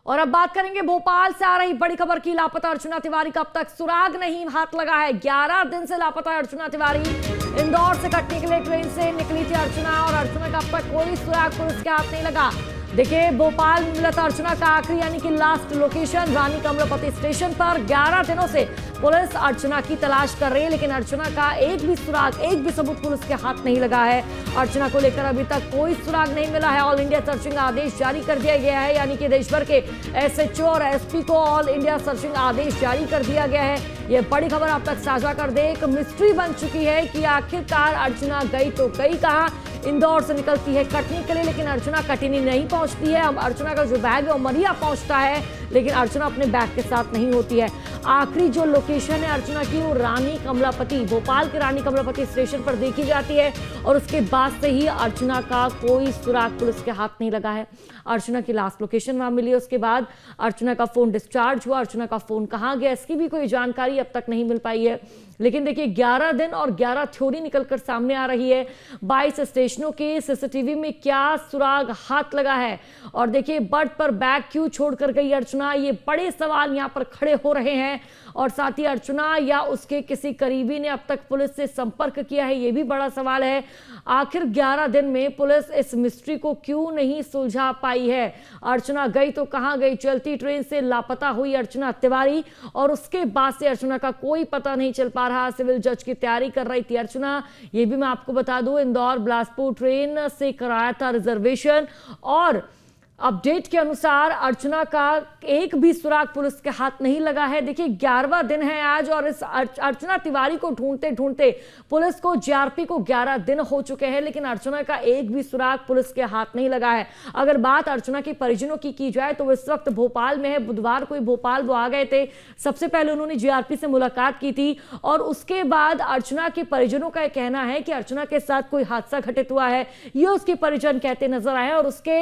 और अब बात करेंगे भोपाल से आ रही बड़ी खबर की। लापता अर्चना तिवारी का अब तक सुराग नहीं हाथ लगा है। 11 दिन से लापता है अर्चना तिवारी। इंदौर से कटनी के लिए ट्रेन से निकली थी अर्चना और अर्चना का अब तक कोई सुराग पुलिस के हाथ नहीं लगा। देखिए, भोपाल में मिला था अर्चना का आखिरी यानी कि लास्ट लोकेशन रानी कमलापति स्टेशन पर। 11 दिनों से पुलिस अर्चना की तलाश कर रही है, लेकिन अर्चना का एक भी सुराग, एक भी सबूत पुलिस के हाथ नहीं लगा है। अर्चना को लेकर अभी तक कोई सुराग नहीं मिला है। ऑल इंडिया सर्चिंग आदेश जारी कर दिया गया है, यानी कि देश भर के एसएचओ और एसपी को ऑल इंडिया सर्चिंग आदेश जारी कर दिया गया है। ये बड़ी खबर आप तक साझा कर दे। एक मिस्ट्री बन चुकी है कि आखिरकार अर्चना गई तो गई कहां। इंदौर से निकलती है कटनी के लिए, लेकिन अर्चना कटनी नहीं पहुंचती है। अब अर्चना का जो बैग है उमरिया पहुंचता है, लेकिन अर्चना अपने बैग के साथ नहीं होती है। आखिरी जो लोकेशन है अर्चना की वो रानी कमलापति, भोपाल के रानी कमलापति स्टेशन पर देखी जाती है और उसके बाद से ही अर्चना का कोई सुराग पुलिस के हाथ नहीं लगा है। अर्चना की लास्ट लोकेशन वहां मिली, उसके बाद अर्चना का फोन डिस्चार्ज हुआ। अर्चना का फोन कहां गया इसकी भी कोई जानकारी अब तक नहीं मिल पाई है। लेकिन देखिए, 11 दिन और 11 थ्योरी निकलकर सामने आ रही है। 22 स्टेशनों के सीसीटीवी में क्या सुराग हाथ लगा है, और देखिए बर्थ पर बैग क्यों छोड़कर गई अर्चना, ये बड़े सवाल यहां पर खड़े हो रहे हैं। और साथ ही अर्चना या उसके किसी करीबी ने अब तक पुलिस से संपर्क किया है, ये भी बड़ा सवाल है। आखिर 11 दिन में पुलिस इस मिस्ट्री को क्यों नहीं सुलझा पाई है। अर्चना गई तो कहां गई। चलती ट्रेन से लापता हुई अर्चना तिवारी और उसके बाद से अर्चना का कोई पता नहीं चल पा रहा। सिविल जज की तैयारी कर रही थी अर्चना, ये भी मैं आपको बता दूं। इंदौर बिलासपुर ट्रेन से कराया था रिजर्वेशन और अपडेट के अनुसार अर्चना का एक भी सुराग पुलिस के हाथ नहीं लगा है। देखिए, 11वां दिन है आज और इस अर्चना तिवारी को ढूंढते ढूंढते पुलिस को, जीआरपी को 11 दिन हो चुके हैं, लेकिन अर्चना का एक भी सुराग पुलिस के हाथ नहीं लगा है। अगर बात अर्चना के परिजनों की जाए तो इस वक्त भोपाल में है। बुधवार को भोपाल वो आ गए थे। सबसे पहले उन्होंने जीआरपी से मुलाकात की थी और उसके बाद अर्चना के परिजनों का कहना है कि अर्चना के साथ कोई हादसा घटित हुआ है, ये उसके परिजन कहते नजर आए। और उसके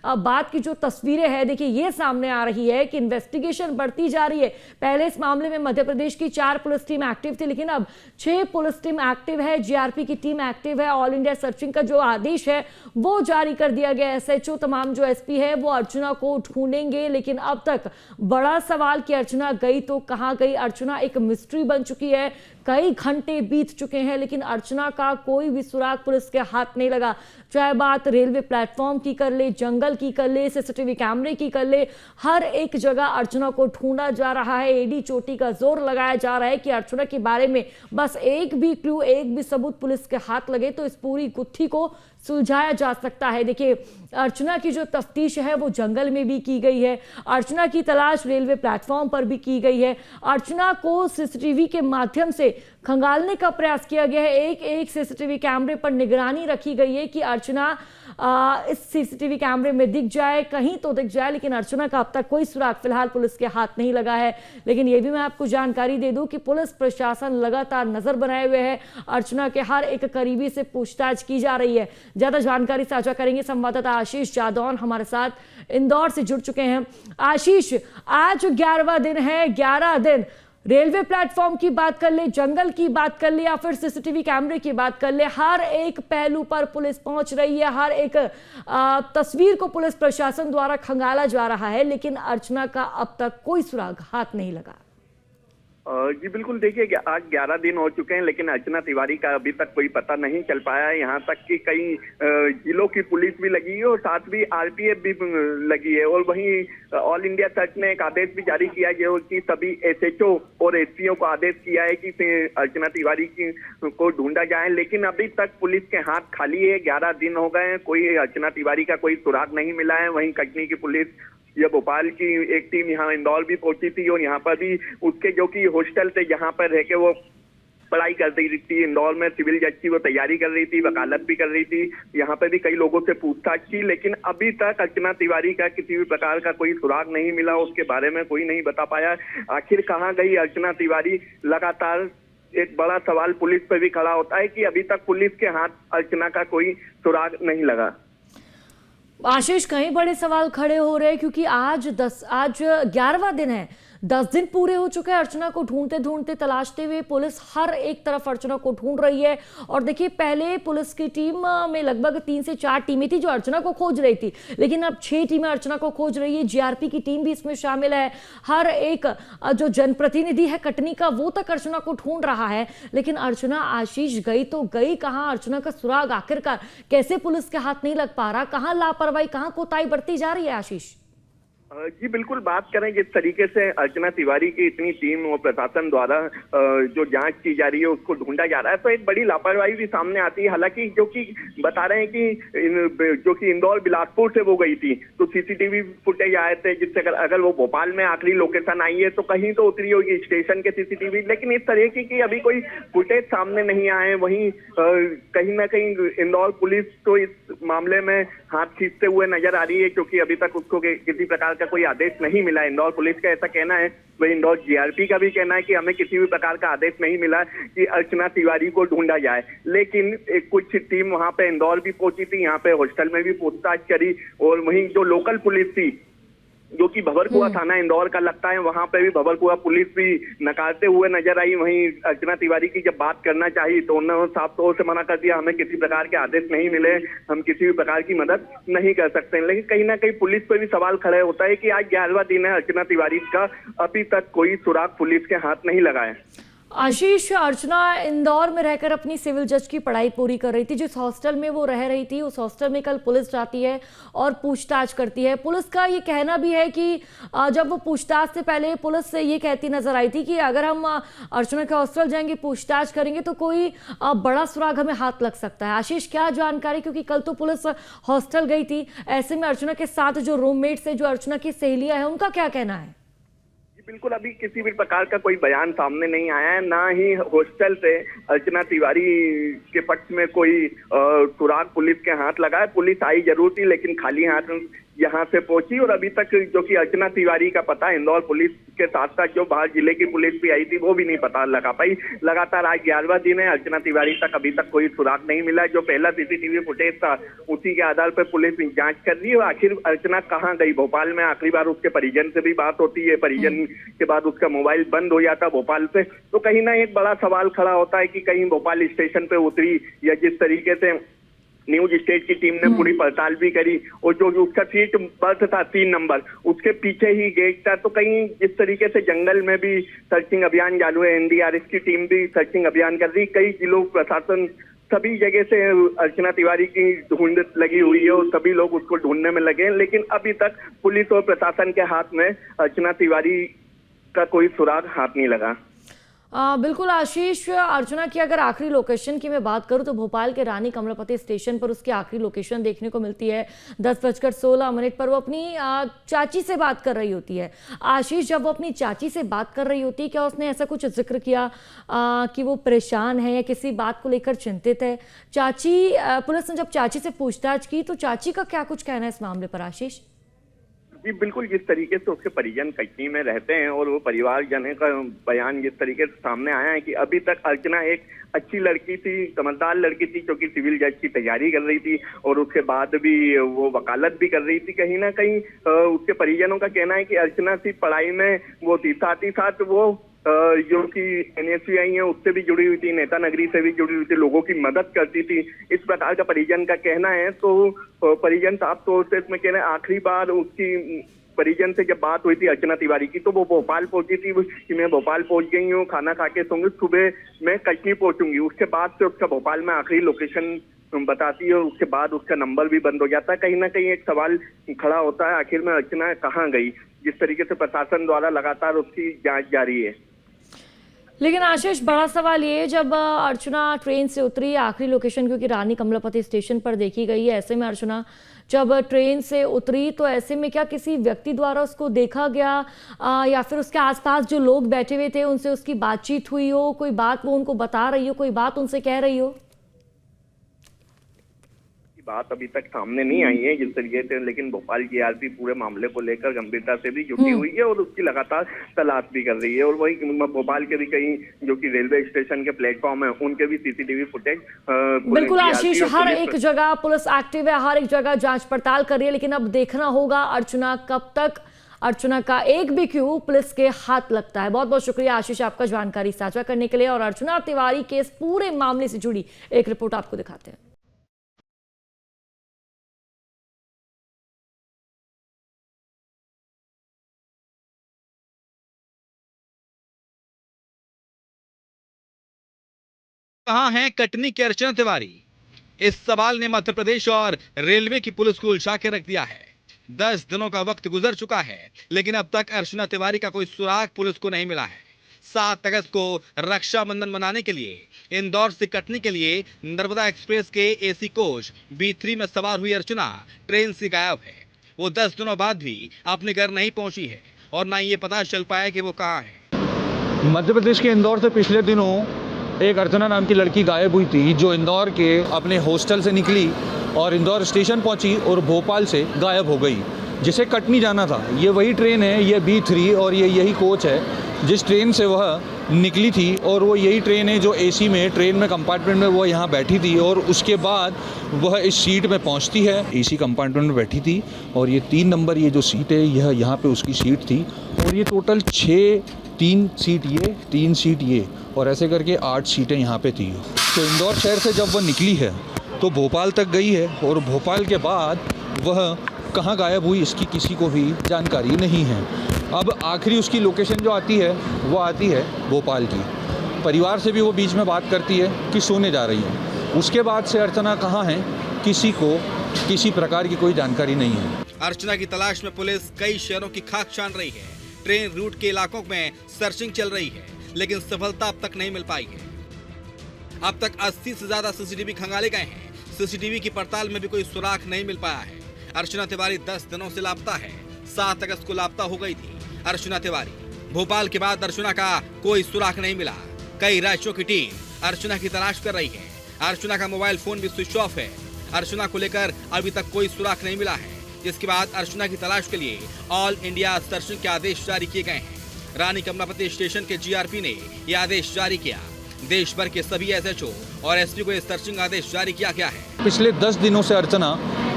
बाद की जो तस्वीरें हैं, देखिए ये सामने आ रही है कि इन्वेस्टिगेशन बढ़ती जा रही है। पहले इस मामले में मध्य प्रदेश की 4 पुलिस टीम एक्टिव थी, लेकिन अब 6 पुलिस टीम एक्टिव है, जीआरपी की टीम एक्टिव है। ऑल इंडिया सर्चिंग का जो आदेश है वो जारी कर दिया गया है। एसएचओ तमाम जो एसपी है वो अर्चना को ढूंढेंगे, लेकिन अब तक बड़ा सवाल कि अर्चना गई तो कहां गई। अर्चना एक मिस्ट्री बन चुकी है। कई घंटे बीत चुके हैं, लेकिन अर्चना का कोई भी सुराग पुलिस के हाथ नहीं लगा। चाहे बात रेलवे प्लेटफॉर्म की कर ले, जंगल की कर ले, सीसीटीवी कैमरे की कर ले, हर एक जगह अर्चना को ढूंढा जा रहा है। एडी चोटी का जोर लगाया जा रहा है कि अर्चना के बारे में बस एक भी क्लू, एक भी सबूत पुलिस के हाथ लगे तो इस पूरी गुत्थी को सुलझाया जा सकता है। देखिए, अर्चना की जो तफ्तीश है वो जंगल में भी की गई है, अर्चना की तलाश रेलवे प्लेटफॉर्म पर भी की गई है, अर्चना को सीसीटीवी के माध्यम से खंगालने का प्रयास किया गया है। एक एक सीसीटीवी कैमरे पर निगरानी रखी गई है कि अर्चना इस सीसीटीवी कैमरे में दिख जाए, कहीं तो दिख जाए, लेकिन अर्चना का अब तक कोई सुराग फिलहाल पुलिस के हाथ नहीं लगा है। लेकिन यह भी मैं आपको जानकारी दे दूं कि पुलिस प्रशासन लगातार नजर बनाए हुए है। अर्चना के हर एक करीबी से पूछताछ की जा रही है। ज्यादा जानकारी साझा करेंगे संवाददाता आशीष जादौन हमारे साथ इंदौर से जुड़ चुके हैं। आशीष, आज 11वां दिन है। 11 दिन रेलवे प्लेटफॉर्म की बात कर ले, जंगल की बात कर ले या फिर सीसीटीवी कैमरे की बात कर ले, हर एक पहलू पर पुलिस पहुंच रही है। हर एक तस्वीर को पुलिस प्रशासन द्वारा खंगाला जा रहा है, लेकिन अर्चना का अब तक कोई सुराग हाथ नहीं लगा। जी बिल्कुल, देखिए आज 11 दिन हो चुके हैं, लेकिन अर्चना तिवारी का अभी तक कोई पता नहीं चल पाया है। यहाँ तक कि कई जिलों की पुलिस भी लगी है और साथ भी आरपीएफ भी लगी है। और वहीं ऑल इंडिया सर्च ने एक आदेश भी जारी किया है कि सभी एसएचओ और एसपीओ को आदेश किया है कि अर्चना तिवारी को ढूंढा जाए, लेकिन अभी तक पुलिस के हाथ खाली है। 11 दिन हो गए हैं, कोई अर्चना तिवारी का कोई सुराग नहीं मिला है। वहीं कटनी की पुलिस या भोपाल की एक टीम यहाँ इंदौर भी पहुंची थी और यहाँ पर भी उसके जो कि हॉस्टल थे जहाँ पर रह के वो पढ़ाई कर रही थी, इंदौर में सिविल जज की वो तैयारी कर रही थी, वकालत भी कर रही थी। यहाँ पर भी कई लोगों से पूछताछ की, लेकिन अभी तक अर्चना तिवारी का किसी भी प्रकार का कोई सुराग नहीं मिला। उसके बारे में कोई नहीं बता पाया आखिर कहाँ गई अर्चना तिवारी। लगातार एक बड़ा सवाल पुलिस पर भी खड़ा होता है कि अभी तक पुलिस के हाथ अर्चना का कोई सुराग नहीं लगा। आशीष, कई बड़े सवाल खड़े हो रहे हैं क्योंकि आज 11वां दिन है। 10 दिन पूरे हो चुके हैं अर्चना को ढूंढते ढूंढते तलाशते हुए। पुलिस हर एक तरफ अर्चना को ढूंढ रही है। और देखिए, पहले पुलिस की टीम में लगभग 3 से 4 टीमें थी जो अर्चना को खोज रही थी, लेकिन अब 6 टीमें अर्चना को खोज रही है। जीआरपी की टीम भी इसमें शामिल है। हर एक जो जनप्रतिनिधि है कटनी का, वो तक अर्चना को ढूंढ रहा है। लेकिन अर्चना आशीष गई तो गई कहां? अर्चना का सुराग आखिरकार कैसे पुलिस के हाथ नहीं लग पा रहा? कहां लापरवाही, कहां कोताही बरती जा रही है आशीष? जी बिल्कुल, बात करें जिस तरीके से अर्चना तिवारी की इतनी टीम और प्रशासन द्वारा जो जांच की जा रही है उसको ढूंढा जा रहा है, तो एक बड़ी लापरवाही भी सामने आती है। हालांकि जो कि बता रहे हैं कि जो कि इंदौर बिलासपुर से वो गई थी, तो सीसीटीवी फुटेज आए थे जिससे अगर वो भोपाल में आखिरी लोकेशन आई है तो कहीं तो उतरी होगी स्टेशन के सीसीटीवी, लेकिन इस तरह की अभी कोई फुटेज सामने नहीं आए। वहीं कहीं ना कहीं इंदौर पुलिस तो इस मामले में हाथ खींचते हुए नजर आ रही है, क्योंकि अभी तक उसको किसी प्रकार का कोई आदेश नहीं मिला। इंदौर पुलिस का ऐसा कहना है, वही इंदौर जीआरपी का भी कहना है कि हमें किसी भी प्रकार का आदेश नहीं मिला कि अर्चना तिवारी को ढूंढा जाए। लेकिन कुछ टीम वहां पे इंदौर भी पहुंची थी, यहाँ पे हॉस्टल में भी पूछताछ करी, और वहीं जो लोकल पुलिस थी जो कि भंवरकुआ थाना इंदौर का लगता है, वहां पे भी भंवरकुआ पुलिस भी नकारते हुए नजर आई। वहीं अर्चना तिवारी की जब बात करना चाहिए तो उन्होंने साफ तौर से मना कर दिया, हमें किसी प्रकार के आदेश नहीं मिले, हम किसी भी प्रकार की मदद नहीं कर सकते। लेकिन कहीं ना कहीं पुलिस पे भी सवाल खड़े होता है कि आज 11वां दिन है अर्चना तिवारी का, अभी तक कोई सुराग पुलिस के हाथ नहीं लगा है। आशीष, अर्चना इंदौर में रहकर अपनी सिविल जज की पढ़ाई पूरी कर रही थी। जिस हॉस्टल में वो रह रही थी उस हॉस्टल में कल पुलिस जाती है और पूछताछ करती है। पुलिस का ये कहना भी है कि जब वो पूछताछ से पहले पुलिस से ये कहती नजर आई थी कि अगर हम अर्चना के हॉस्टल जाएंगे, पूछताछ करेंगे तो कोई बड़ा सुराग हमें हाथ लग सकता है। आशीष, क्या जानकारी, क्योंकि कल तो पुलिस हॉस्टल गई थी, ऐसे में अर्चना के साथ जो रूममेट्स है, जो अर्चना की सहेलियां हैं, उनका क्या कहना है? बिल्कुल, अभी किसी भी प्रकार का कोई बयान सामने नहीं आया है, ना ही हॉस्टल से अर्चना तिवारी के पक्ष में कोई सुराग पुलिस के हाथ लगा है। पुलिस आई जरूर थी, लेकिन खाली हाथ यहाँ से पहुंची, और अभी तक जो कि अर्चना तिवारी का पता इंदौर पुलिस के साथ साथ जो बाहर जिले की पुलिस भी आई थी वो भी नहीं पता लगा पाई। लगातार आज 11वां दिन है, अर्चना तिवारी तक अभी तक कोई सुराग नहीं मिला। जो पहला सीसीटीवी फुटेज था उसी के आधार पर पुलिस जांच कर रही है। और आखिर अर्चना कहाँ गई? भोपाल में आखिरी बार उसके परिजन से भी बात होती है, परिजन के बाद उसका मोबाइल बंद हो जाता भोपाल से, तो कहीं ना एक बड़ा सवाल खड़ा होता है कि कहीं भोपाल स्टेशन पे उतरी, या जिस तरीके से न्यूज स्टेट की टीम ने पूरी पड़ताल भी करी, और जो उसका सीट बर्थ था 3 नंबर, उसके पीछे ही गेट था, तो कहीं जिस तरीके से जंगल में भी सर्चिंग अभियान चालू है, एनडीआरएफ की टीम भी सर्चिंग अभियान कर रही, कई जिलों प्रशासन सभी जगह से अर्चना तिवारी की ढूंढ लगी हुई है और सभी लोग उसको ढूंढने में लगे हैं, लेकिन अभी तक पुलिस और प्रशासन के हाथ में अर्चना तिवारी का कोई सुराग हाथ नहीं लगा। बिल्कुल आशीष, अर्चना की अगर आखिरी लोकेशन की मैं बात करूं तो भोपाल के रानी कमलापति स्टेशन पर उसकी आखिरी लोकेशन देखने को मिलती है। 10:16 पर वो अपनी चाची से बात कर रही होती है। आशीष, जब वो अपनी चाची से बात कर रही होती है, क्या उसने ऐसा कुछ जिक्र किया कि वो परेशान है या किसी बात को लेकर चिंतित है? पुलिस ने जब चाची से पूछताछ की तो चाची का क्या कुछ कहना है इस मामले पर आशीष? जी बिल्कुल, जिस तरीके से उसके परिजन कटनी में रहते हैं और वो परिवारजन का बयान जिस तरीके से सामने आया है कि अभी तक अर्चना एक अच्छी लड़की थी, समझदार लड़की थी, जो कि सिविल जज की तैयारी कर रही थी और उसके बाद भी वो वकालत भी कर रही थी। कहीं ना कहीं उसके परिजनों का कहना है कि अर्चना सिर्फ पढ़ाई में वो थी, साथ ही साथ वो जो कि NSUI है उससे भी जुड़ी हुई थी, नेता नगरी से भी जुड़ी हुई थी, लोगों की मदद करती थी, इस प्रकार का परिजन का कहना है। तो परिजन साफ तौर से इसमें कहना है, आखिरी बार उसकी परिजन से जब बात हुई थी अर्चना तिवारी की तो वो भोपाल पहुंची थी कि मैं भोपाल पहुंच गई हूँ, खाना खा के सोऊंगी, सुबह मैं कटनी पहुंचूंगी। उसके बाद से उसका भोपाल में आखिरी लोकेशन बताती है और उसके बाद उसका नंबर भी बंद हो जाता है। कहीं ना कहीं एक सवाल खड़ा होता है, आखिर में अर्चना कहाँ गई? जिस तरीके से प्रशासन द्वारा लगातार उसकी जांच जारी है। लेकिन आशीष, बड़ा सवाल ये, जब अर्चना ट्रेन से उतरी, आखिरी लोकेशन क्योंकि रानी कमलापति स्टेशन पर देखी गई है, ऐसे में अर्चना जब ट्रेन से उतरी तो ऐसे में क्या किसी व्यक्ति द्वारा उसको देखा गया या फिर उसके आसपास जो लोग बैठे हुए थे उनसे उसकी बातचीत हुई हो, कोई बात वो उनको बता रही हो, कोई बात उनसे कह रही हो? बात अभी तक सामने नहीं आई है जिस तरीके से, लेकिन भोपाल जीआरपी पूरे मामले को लेकर गंभीरता से भी जुटी हुई है और उसकी लगातार तलाश भी कर रही है। और वही भोपाल के भी कहीं जो कि रेलवे स्टेशन के प्लेटफॉर्म है उनके भी सीसीटीवी फुटेज बिल्कुल आशीष, हर एक जगह पुलिस एक्टिव है, हर एक जगह जांच पड़ताल कर रही है, लेकिन अब देखना होगा अर्चना कब तक अर्चना का एक भी क्यू पुलिस के हाथ लगता है। बहुत बहुत शुक्रिया आशीष आपका जानकारी साझा करने के लिए। और अर्चना तिवारी के इस पूरे मामले से जुड़ी एक रिपोर्ट आपको दिखाते हैं। कहां हैं कटनी की अर्चना तिवारी? इस सवाल ने मध्य प्रदेश और रेलवे की पुलिस को उलझा के रख दिया है। 10 दिनों का वक्त गुजर चुका है, लेकिन अब तक अर्चना तिवारी का कोई सुराग पुलिस को नहीं मिला है। 7 अगस्त को रक्षाबंधन मनाने के लिए इंदौर से कटनी के लिए नर्मदा एक्सप्रेस के एसी कोच B3 में सवार हुई अर्चना ट्रेन से गायब है। वो 10 दिनों बाद भी अपने घर नहीं पहुंची है और ना ये पता चल पाया कि वो कहाँ है। मध्य प्रदेश के इंदौर से पिछले दिनों एक अर्चना नाम की लड़की गायब हुई थी, जो इंदौर के अपने हॉस्टल से निकली और इंदौर स्टेशन पहुंची और भोपाल से गायब हो गई। जिसे कटनी जाना था, ये वही ट्रेन है, ये B3 और ये यही कोच है जिस ट्रेन से वह निकली थी। और वो यही ट्रेन है जो एसी में ट्रेन में कंपार्टमेंट में वो यहाँ बैठी थी और उसके बाद वह इस सीट में पहुँचती है। एसी कंपार्टमेंट में बैठी थी और ये 3 नंबर ये जो सीट है यह यहाँ पे उसकी सीट थी। और ये टोटल 3 सीट ये, 3 सीट ये और ऐसे करके 8 सीटें यहाँ पे थी। तो इंदौर शहर से जब वह निकली है तो भोपाल तक गई है और भोपाल के बाद वह कहाँ गायब हुई इसकी किसी को भी जानकारी नहीं है। अब आखिरी उसकी लोकेशन जो आती है वो आती है भोपाल की। परिवार से भी वो बीच में बात करती है कि सोने जा रही है। उसके बाद से अर्चना कहाँ है किसी को किसी प्रकार की कोई जानकारी नहीं है। अर्चना की तलाश में पुलिस कई शहरों की खाक छान रही है। ट्रेन रूट के इलाकों में सर्चिंग चल रही है, लेकिन सफलता अब तक नहीं मिल पाई है। अब तक 80 से ज्यादा सीसीटीवी खंगाले गए हैं। सीसीटीवी की पड़ताल में भी कोई सुराग नहीं मिल पाया है। अर्चना तिवारी 10 दिनों से लापता है। 7 अगस्त को लापता हो गई थी अर्चना तिवारी। भोपाल के बाद अर्चना का कोई सुराग नहीं मिला। कई राज्यों की टीम अर्चना की तलाश कर रही है। अर्चना का मोबाइल फोन भी स्विच ऑफ है। अर्चना को लेकर अभी तक कोई सुराग नहीं मिला है, जिसके बाद अर्चना की तलाश के लिए ऑल इंडिया सर्चिंग के आदेश जारी किए गए हैं। रानी कमलापति स्टेशन के GRP ने यह आदेश जारी किया। देश भर के सभी SHO और SP को यह सर्चिंग आदेश जारी किया गया है। पिछले 10 दिनों से अर्चना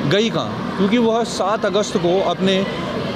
गई कहाँ, क्योंकि वह 7 अगस्त को अपने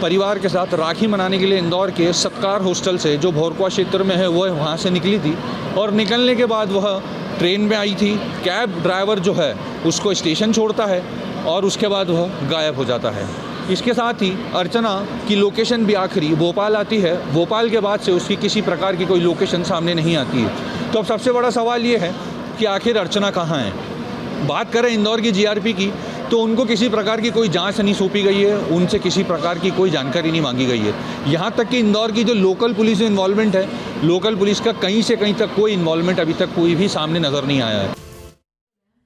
परिवार के साथ राखी मनाने के लिए इंदौर के सत्कार हॉस्टल से, जो भोरकुआ क्षेत्र में है, वह वहाँ से निकली थी। और निकलने के बाद वह ट्रेन में आई थी। कैब ड्राइवर जो है उसको स्टेशन छोड़ता है और उसके बाद वह गायब हो जाता है। इसके साथ ही अर्चना की लोकेशन भी आखिरी भोपाल आती है। भोपाल के बाद से उसकी किसी प्रकार की कोई लोकेशन सामने नहीं आती है। तो अब सबसे बड़ा सवाल ये है कि आखिर अर्चना कहाँ है। बात करें इंदौर की GRP की, तो उनको किसी प्रकार की कोई जांच नहीं सौंपी गई है, उनसे किसी प्रकार की कोई जानकारी नहीं मांगी गई है। यहाँ तक कि इंदौर की जो लोकल पुलिस इन्वॉल्वमेंट है, लोकल पुलिस का कहीं से कहीं तक कोई इन्वॉल्वमेंट अभी तक कोई भी सामने नज़र नहीं आया है।